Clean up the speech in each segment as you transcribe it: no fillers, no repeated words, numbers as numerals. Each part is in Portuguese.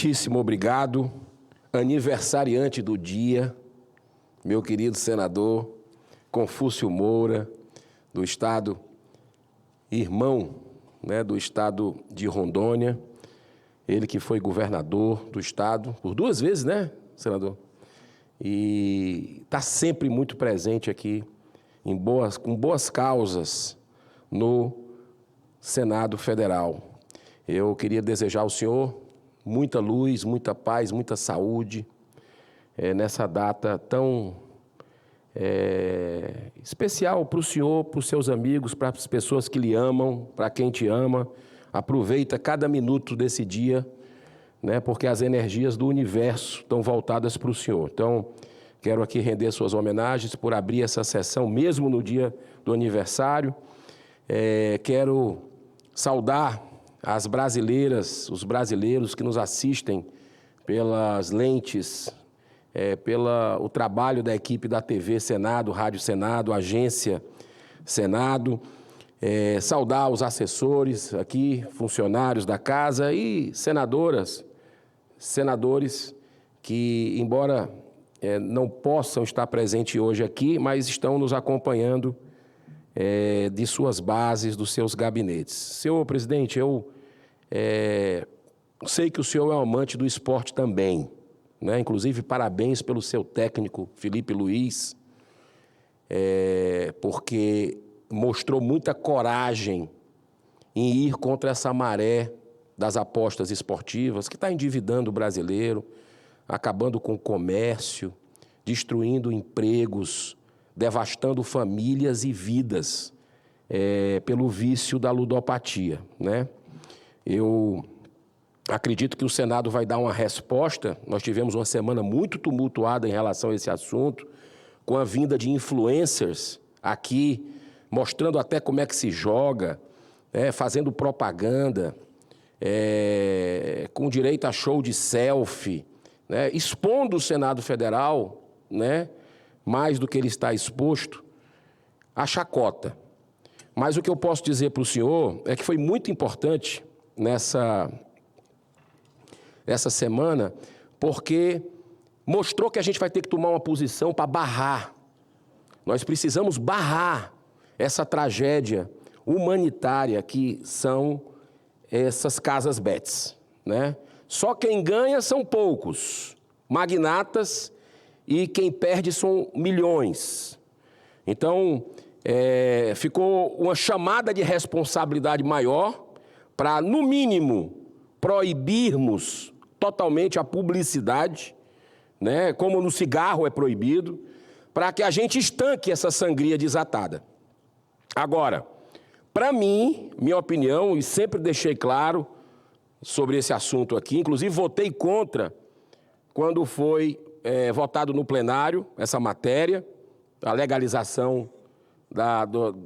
muitíssimo obrigado, aniversariante do dia, meu querido senador Confúcio Moura, do estado, irmão, do estado de Rondônia, ele que foi governador do estado por 2 vezes, né, senador? E está sempre muito presente aqui, com boas causas no Senado Federal. Eu queria desejar ao senhor muita luz, muita paz, muita saúde, nessa data tão especial para o senhor, para os seus amigos, para as pessoas que lhe amam, para quem te ama. Aproveita cada minuto desse dia, porque as energias do universo estão voltadas para o senhor. Então, quero aqui render suas homenagens por abrir essa sessão, mesmo no dia do aniversário. Quero saudar as brasileiras, os brasileiros que nos assistem pelas lentes, pelo trabalho da equipe da TV Senado, Rádio Senado, Agência Senado, saudar os assessores aqui, funcionários da casa e senadoras, senadores que, embora não possam estar presentes hoje aqui, mas estão nos acompanhando de suas bases, dos seus gabinetes. Senhor presidente, eu sei que o senhor é um amante do esporte também, Inclusive, parabéns pelo seu técnico, Felipe Luiz, porque mostrou muita coragem em ir contra essa maré das apostas esportivas, que está endividando o brasileiro, acabando com o comércio, destruindo empregos, devastando famílias e vidas, pelo vício da ludopatia, Eu acredito que o Senado vai dar uma resposta. Nós tivemos uma semana muito tumultuada em relação a esse assunto, com a vinda de influencers aqui, mostrando até como é que se joga, fazendo propaganda, com direito a show de selfie, expondo o Senado Federal, mais do que ele está exposto, à chacota. Mas o que eu posso dizer para o senhor é que foi muito importante essa semana, porque mostrou que a gente vai ter que tomar uma posição para barrar. Nós precisamos barrar essa tragédia humanitária que são essas casas bets, Só quem ganha são poucos, magnatas, e quem perde são milhões. Então, ficou uma chamada de responsabilidade maior para, no mínimo, proibirmos totalmente a publicidade, como no cigarro é proibido, para que a gente estanque essa sangria desatada. Agora, para mim, minha opinião, e sempre deixei claro sobre esse assunto aqui, inclusive votei contra quando foi votado no plenário essa matéria, a legalização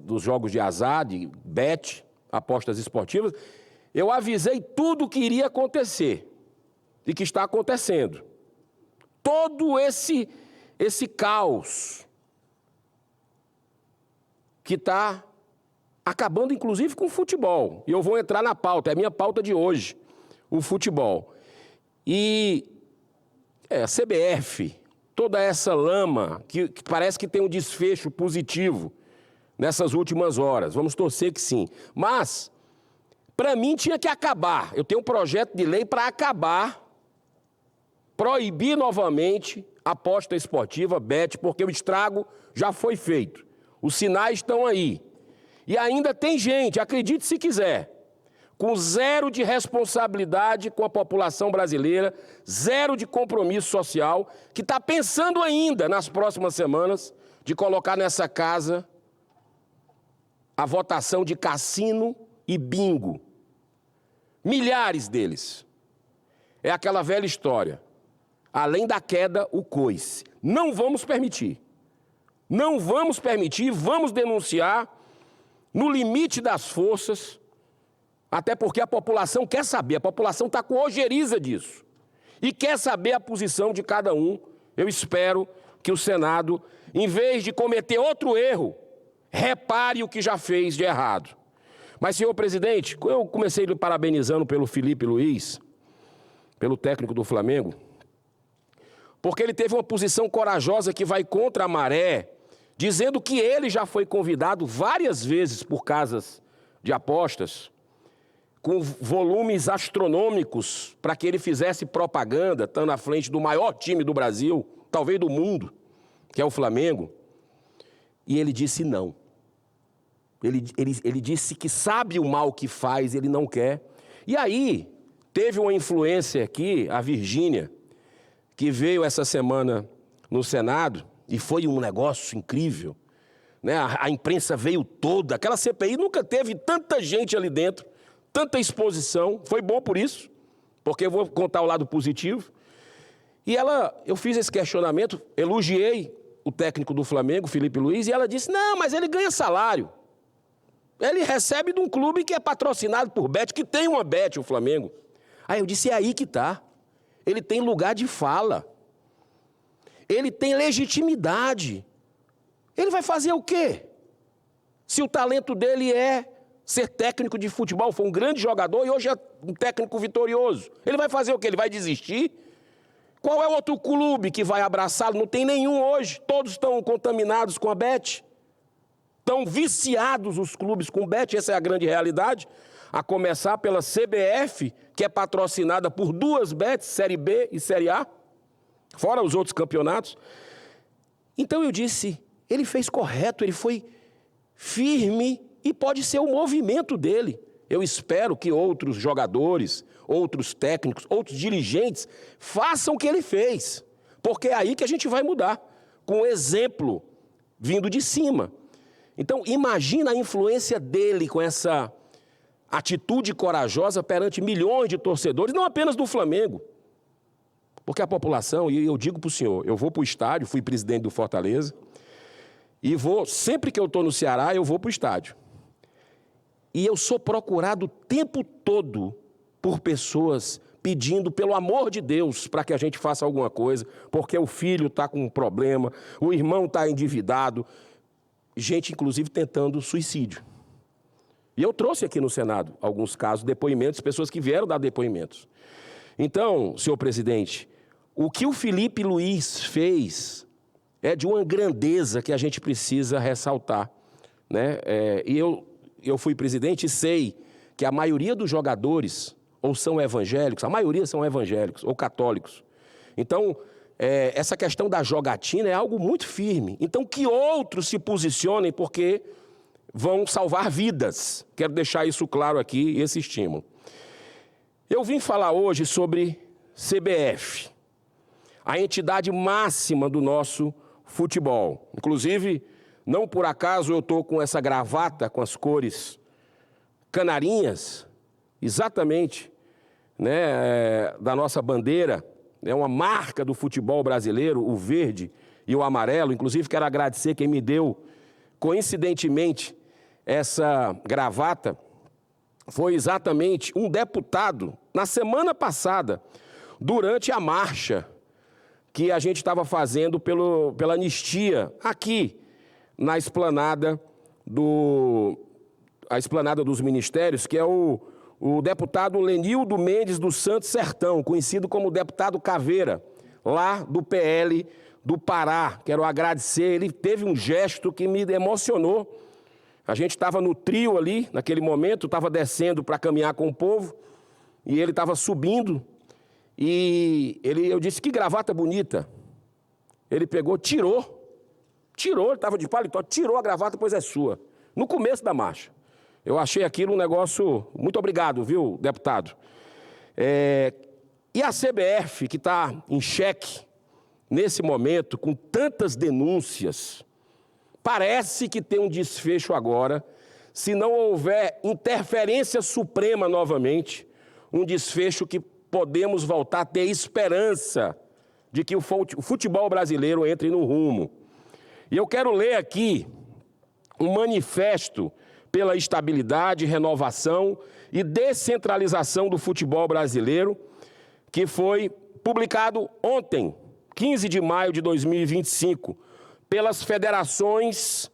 dos jogos de azar, de bet, apostas esportivas. Eu avisei tudo o que iria acontecer e que está acontecendo. Todo esse caos que está acabando, inclusive, com o futebol. E eu vou entrar na pauta, é a minha pauta de hoje, o futebol. E a CBF, toda essa lama que parece que tem um desfecho positivo nessas últimas horas. Vamos torcer que sim. Mas, para mim, tinha que acabar. Eu tenho um projeto de lei para acabar, proibir novamente a aposta esportiva, bet, porque o estrago já foi feito. Os sinais estão aí. E ainda tem gente, acredite se quiser, com zero de responsabilidade com a população brasileira, zero de compromisso social, que está pensando ainda, nas próximas semanas, de colocar nessa casa a votação de cassino e bingo. Milhares deles. É aquela velha história. Além da queda, o coice. Não vamos permitir. Não vamos permitir, vamos denunciar no limite das forças, até porque a população quer saber, a população está com ojeriza disso. E quer saber a posição de cada um. Eu espero que o Senado, em vez de cometer outro erro, repare o que já fez de errado. Mas, senhor presidente, eu comecei lhe parabenizando pelo Felipe Luiz, pelo técnico do Flamengo, porque ele teve uma posição corajosa que vai contra a maré, dizendo que ele já foi convidado várias vezes por casas de apostas, com volumes astronômicos, para que ele fizesse propaganda, estando à frente do maior time do Brasil, talvez do mundo, que é o Flamengo. E ele disse não. Ele disse que sabe o mal que faz, ele não quer. E aí, teve uma influência aqui, a Virgínia, que veio essa semana no Senado, e foi um negócio incrível, né? A imprensa veio toda, aquela CPI nunca teve tanta gente ali dentro, tanta exposição, foi bom por isso, porque eu vou contar o lado positivo. E eu fiz esse questionamento, elogiei o técnico do Flamengo, Felipe Luiz, e ela disse, não, mas ele ganha salário. Ele recebe de um clube que é patrocinado por Bet, que tem uma Bet, o Flamengo. Aí eu disse, é aí que está. Ele tem lugar de fala. Ele tem legitimidade. Ele vai fazer o quê? Se o talento dele é ser técnico de futebol, foi um grande jogador e hoje é um técnico vitorioso. Ele vai fazer o quê? Ele vai desistir? Qual é o outro clube que vai abraçá-lo? Não tem nenhum hoje. Todos estão contaminados com a Bet. Estão viciados os clubes com Bet, essa é a grande realidade. A começar pela CBF, que é patrocinada por 2 Bets, Série B e Série A, fora os outros campeonatos. Então eu disse, ele fez correto, ele foi firme e pode ser o movimento dele. Eu espero que outros jogadores, outros técnicos, outros dirigentes façam o que ele fez, porque é aí que a gente vai mudar, com exemplo vindo de cima. Então, imagina a influência dele com essa atitude corajosa perante milhões de torcedores, não apenas do Flamengo. Porque a população, e eu digo para o senhor, eu vou para o estádio, fui presidente do Fortaleza, e sempre que eu estou no Ceará, eu vou para o estádio. E eu sou procurado o tempo todo por pessoas pedindo, pelo amor de Deus, para que a gente faça alguma coisa, porque o filho está com um problema, o irmão está endividado, gente, inclusive, tentando suicídio. E eu trouxe aqui no Senado alguns casos, depoimentos, pessoas que vieram dar depoimentos. Então, senhor presidente, o que o Felipe Luiz fez é de uma grandeza que a gente precisa ressaltar, né? E eu fui presidente e sei que a maioria dos jogadores ou são evangélicos, a maioria são evangélicos ou católicos. Então, essa questão da jogatina é algo muito firme. Então, que outros se posicionem, porque vão salvar vidas. Quero deixar isso claro aqui, esse estímulo. Eu vim falar hoje sobre CBF, a entidade máxima do nosso futebol. Inclusive, não por acaso eu estou com essa gravata com as cores canarinhas, exatamente, né, da nossa bandeira. É uma marca do futebol brasileiro, o verde e o amarelo. Inclusive, quero agradecer quem me deu, coincidentemente, essa gravata. Foi exatamente um deputado, na semana passada, durante a marcha que a gente estava fazendo pela anistia, aqui na esplanada dos ministérios, que é o deputado Lenildo Mendes dos Santos Sertão, conhecido como deputado Caveira, lá do PL do Pará. Quero agradecer, ele teve um gesto que me emocionou. A gente estava no trio ali, naquele momento, estava descendo para caminhar com o povo, e ele estava subindo, e eu disse, que gravata bonita. Ele pegou, tirou, ele estava de paletó, tirou a gravata, pois é sua, no começo da marcha. Eu achei aquilo um negócio... Muito obrigado, viu, deputado? E a CBF, que está em xeque nesse momento, com tantas denúncias, parece que tem um desfecho agora, se não houver interferência suprema novamente, um desfecho que podemos voltar a ter esperança de que o futebol brasileiro entre no rumo. E eu quero ler aqui um manifesto pela estabilidade, renovação e descentralização do futebol brasileiro, que foi publicado ontem, 15 de maio de 2025, pelas federações,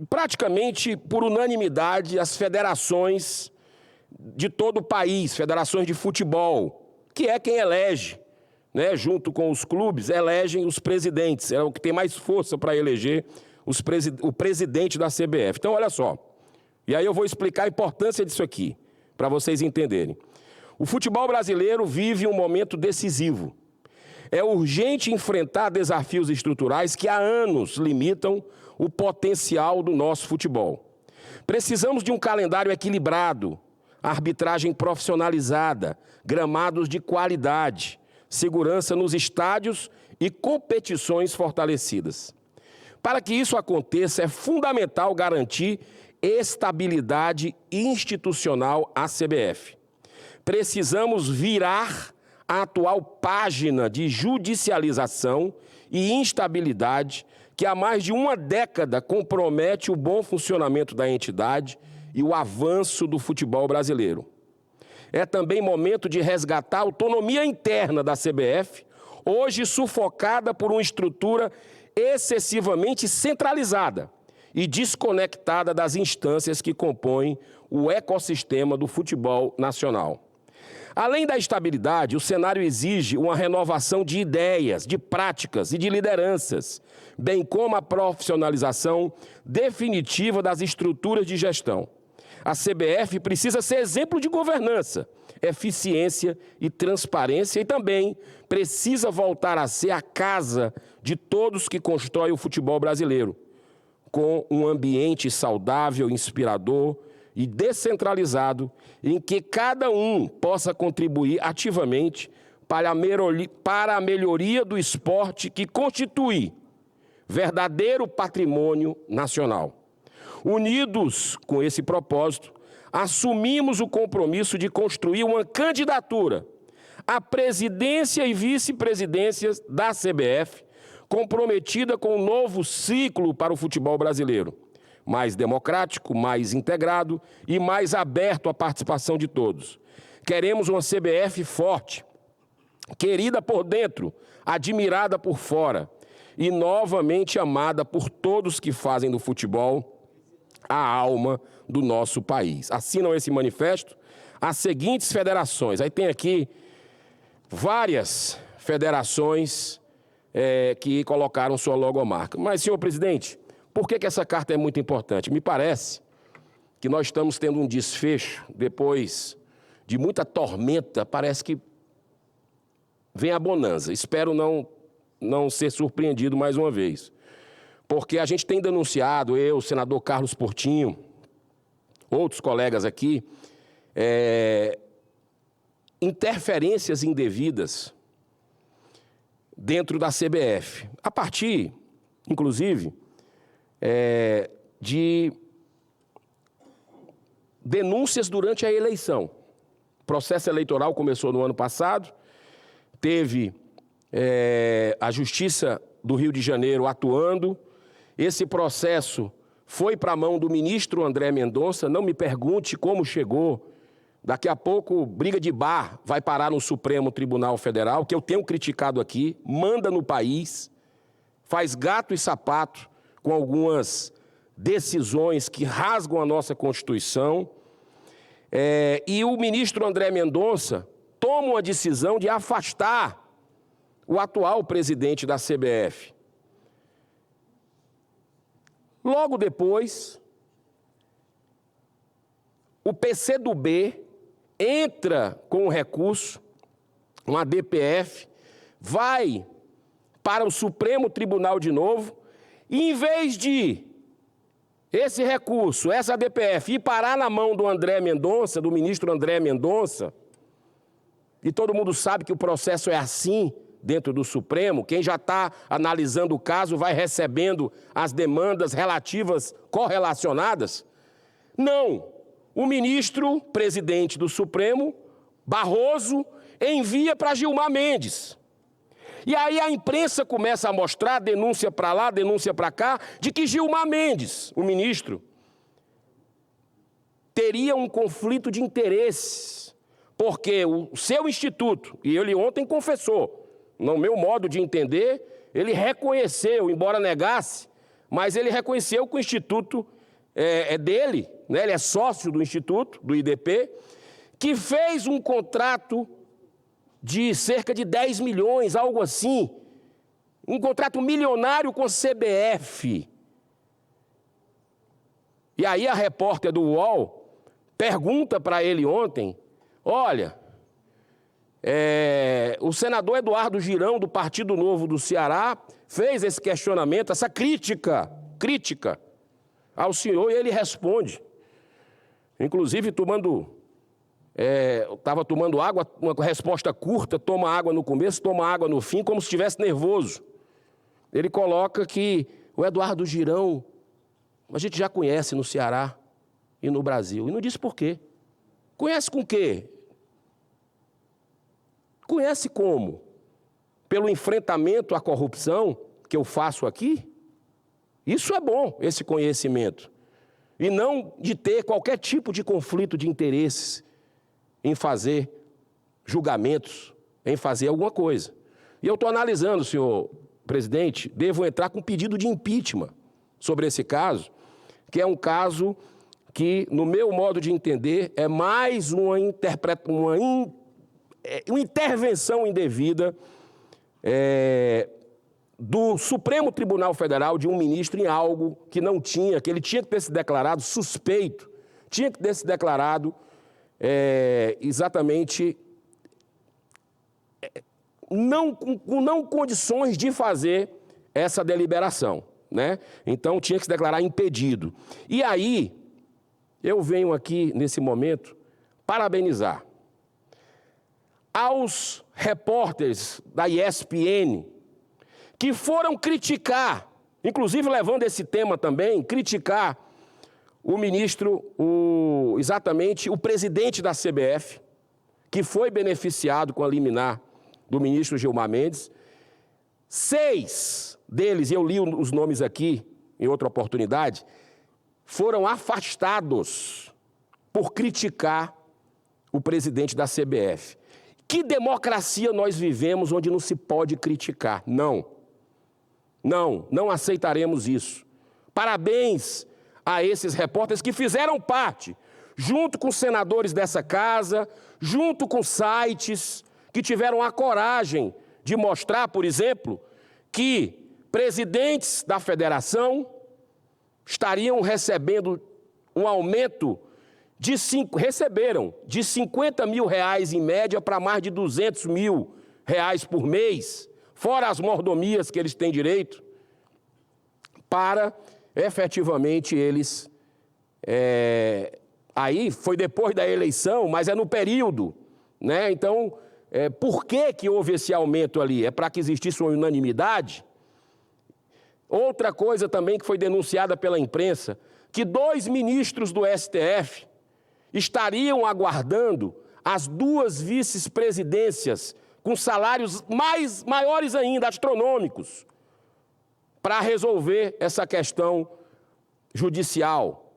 praticamente por unanimidade, as federações de todo o país, federações de futebol, que é quem elege, né, junto com os clubes, elegem os presidentes, é o que tem mais força para eleger o presidente da CBF. Então, olha só, e aí eu vou explicar a importância disso aqui, para vocês entenderem. O futebol brasileiro vive um momento decisivo. É urgente enfrentar desafios estruturais que há anos limitam o potencial do nosso futebol. Precisamos de um calendário equilibrado, arbitragem profissionalizada, gramados de qualidade, segurança nos estádios e competições fortalecidas. Para que isso aconteça, é fundamental garantir estabilidade institucional à CBF. Precisamos virar a atual página de judicialização e instabilidade que há mais de uma década compromete o bom funcionamento da entidade e o avanço do futebol brasileiro. É também momento de resgatar a autonomia interna da CBF, hoje sufocada por uma estrutura excessivamente centralizada e desconectada das instâncias que compõem o ecossistema do futebol nacional. Além da estabilidade, o cenário exige uma renovação de ideias, de práticas e de lideranças, bem como a profissionalização definitiva das estruturas de gestão. A CBF precisa ser exemplo de governança, eficiência e transparência e também precisa voltar a ser a casa de todos que constroem o futebol brasileiro, com um ambiente saudável, inspirador e descentralizado, em que cada um possa contribuir ativamente para a melhoria do esporte que constitui verdadeiro patrimônio nacional. Unidos com esse propósito, assumimos o compromisso de construir uma candidatura à presidência e vice-presidência da CBF, comprometida com um novo ciclo para o futebol brasileiro, mais democrático, mais integrado e mais aberto à participação de todos. Queremos uma CBF forte, querida por dentro, admirada por fora e novamente amada por todos que fazem do futebol a alma do nosso país. Assinam esse manifesto as seguintes federações. Aí tem aqui várias federações que colocaram sua logomarca. Mas, senhor presidente, por que essa carta é muito importante? Me parece que nós estamos tendo um desfecho, depois de muita tormenta, parece que vem a bonança. Espero não ser surpreendido mais uma vez. Porque a gente tem denunciado, eu, o senador Carlos Portinho, outros colegas aqui, interferências indevidas dentro da CBF, a partir, inclusive, de denúncias durante a eleição. O processo eleitoral começou no ano passado, teve a Justiça do Rio de Janeiro atuando. Esse processo foi para a mão do ministro André Mendonça, não me pergunte como chegou. Daqui a pouco, briga de bar vai parar no Supremo Tribunal Federal, que eu tenho criticado aqui, manda no país, faz gato e sapato com algumas decisões que rasgam a nossa Constituição. E o ministro André Mendonça toma uma decisão de afastar o atual presidente da CBF. Logo depois, o PCdoB entra com um recurso, uma DPF, vai para o Supremo Tribunal de novo, e em vez de esse recurso, essa DPF, ir parar na mão do André Mendonça, do ministro André Mendonça, e todo mundo sabe que o processo é assim, dentro do Supremo, quem já está analisando o caso vai recebendo as demandas relativas correlacionadas. Não, o ministro presidente do Supremo, Barroso, envia para Gilmar Mendes. E aí a imprensa começa a mostrar, denúncia para lá, denúncia para cá, de que Gilmar Mendes, o ministro, teria um conflito de interesses, porque o seu instituto, e ele ontem confessou, no meu modo de entender, ele reconheceu, embora negasse, mas ele reconheceu que o Instituto é dele, né? Ele é sócio do Instituto, do IDP, que fez um contrato de cerca de 10 milhões, algo assim, um contrato milionário com a CBF. E aí a repórter do UOL pergunta para ele ontem, olha, o senador Eduardo Girão, do Partido Novo do Ceará, fez esse questionamento, essa crítica ao senhor, e ele responde, inclusive estava tomando água, uma resposta curta, toma água no começo, toma água no fim, como se estivesse nervoso. Ele coloca que o Eduardo Girão, a gente já conhece no Ceará e no Brasil, e não disse por quê. Conhece com o quê? Conhece como? Pelo enfrentamento à corrupção que eu faço aqui? Isso é bom, esse conhecimento. E não de ter qualquer tipo de conflito de interesses em fazer julgamentos, em fazer alguma coisa. E eu estou analisando, senhor presidente, devo entrar com pedido de impeachment sobre esse caso, que é um caso que, no meu modo de entender, é mais uma intervenção indevida do Supremo Tribunal Federal, de um ministro, em algo que não tinha, que ele tinha que ter se declarado suspeito, tinha que ter se declarado exatamente não condições de fazer essa deliberação, né? Então tinha que se declarar impedido. E aí eu venho aqui nesse momento parabenizar aos repórteres da ESPN que foram criticar, inclusive levando esse tema também, criticar o ministro, exatamente o presidente da CBF, que foi beneficiado com a liminar do ministro Gilmar Mendes. 6 deles, eu li os nomes aqui em outra oportunidade, foram afastados por criticar o presidente da CBF. Que democracia nós vivemos onde não se pode criticar? Não aceitaremos isso. Parabéns a esses repórteres que fizeram parte, junto com senadores dessa casa, junto com sites, que tiveram a coragem de mostrar, por exemplo, que presidentes da federação estariam recebendo um aumento receberam de R$50 mil em média para mais de R$200 mil por mês, fora as mordomias que eles têm direito, para efetivamente eles... aí foi depois da eleição, mas é no período, né? Então, por que houve esse aumento ali? É para que existisse uma unanimidade? Outra coisa também que foi denunciada pela imprensa, que 2 ministros do STF estariam aguardando as 2 vice-presidências com salários maiores ainda, astronômicos, para resolver essa questão judicial.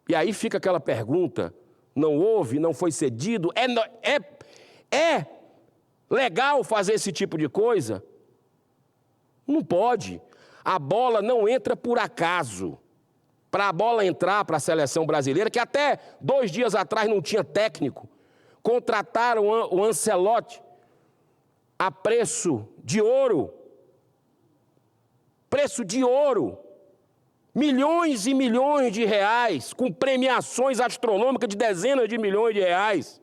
E aí fica aquela pergunta, não houve, não foi cedido, é legal fazer esse tipo de coisa? Não pode. A bola não entra por acaso. Para a bola entrar para a seleção brasileira, que até 2 dias atrás não tinha técnico, contrataram o Ancelotti a preço de ouro. Preço de ouro. Milhões e milhões de reais, com premiações astronômicas de dezenas de milhões de reais,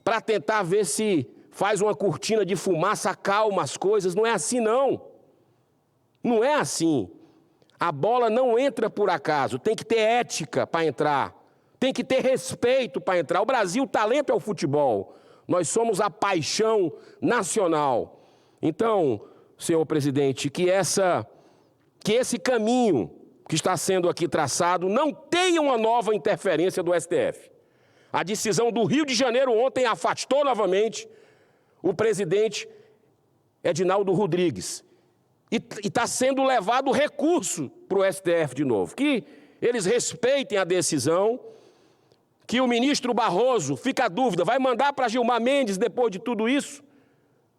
para tentar ver se faz uma cortina de fumaça, acalma as coisas. Não é assim, não. Não é assim. A bola não entra por acaso, tem que ter ética para entrar, tem que ter respeito para entrar. O Brasil, o talento é o futebol, nós somos a paixão nacional. Então, senhor presidente, que esse caminho que está sendo aqui traçado não tenha uma nova interferência do STF. A decisão do Rio de Janeiro ontem afastou novamente o presidente Edinaldo Rodrigues. E está sendo levado recurso para o STF de novo. Que eles respeitem a decisão, que o ministro Barroso, fica a dúvida, vai mandar para Gilmar Mendes depois de tudo isso?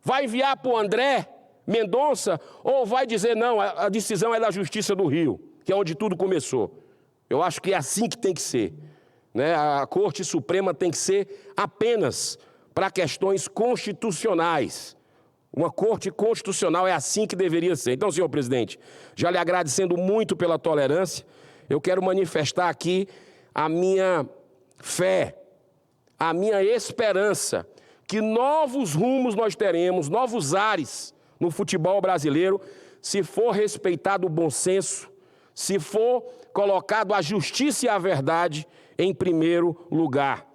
Vai enviar para o André Mendonça? Ou vai dizer, não, a decisão é da Justiça do Rio, que é onde tudo começou? Eu acho que é assim que tem que ser, né? A Corte Suprema tem que ser apenas para questões constitucionais. Uma corte constitucional é assim que deveria ser. Então, senhor presidente, já lhe agradecendo muito pela tolerância, eu quero manifestar aqui a minha fé, a minha esperança, que novos rumos nós teremos, novos ares no futebol brasileiro, se for respeitado o bom senso, se for colocado a justiça e a verdade em primeiro lugar.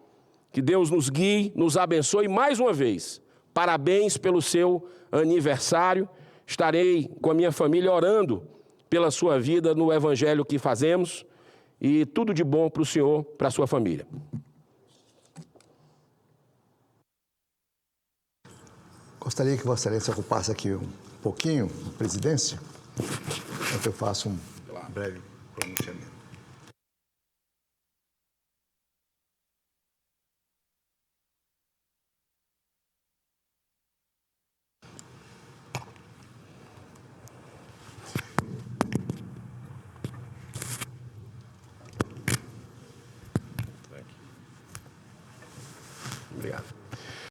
Que Deus nos guie, nos abençoe mais uma vez. Parabéns pelo seu aniversário. Estarei com a minha família orando pela sua vida no evangelho que fazemos. E tudo de bom para o senhor, para a sua família. Gostaria que Vossa Excelência ocupasse aqui um pouquinho a presidência, enquanto eu faço um breve pronunciamento. Obrigado.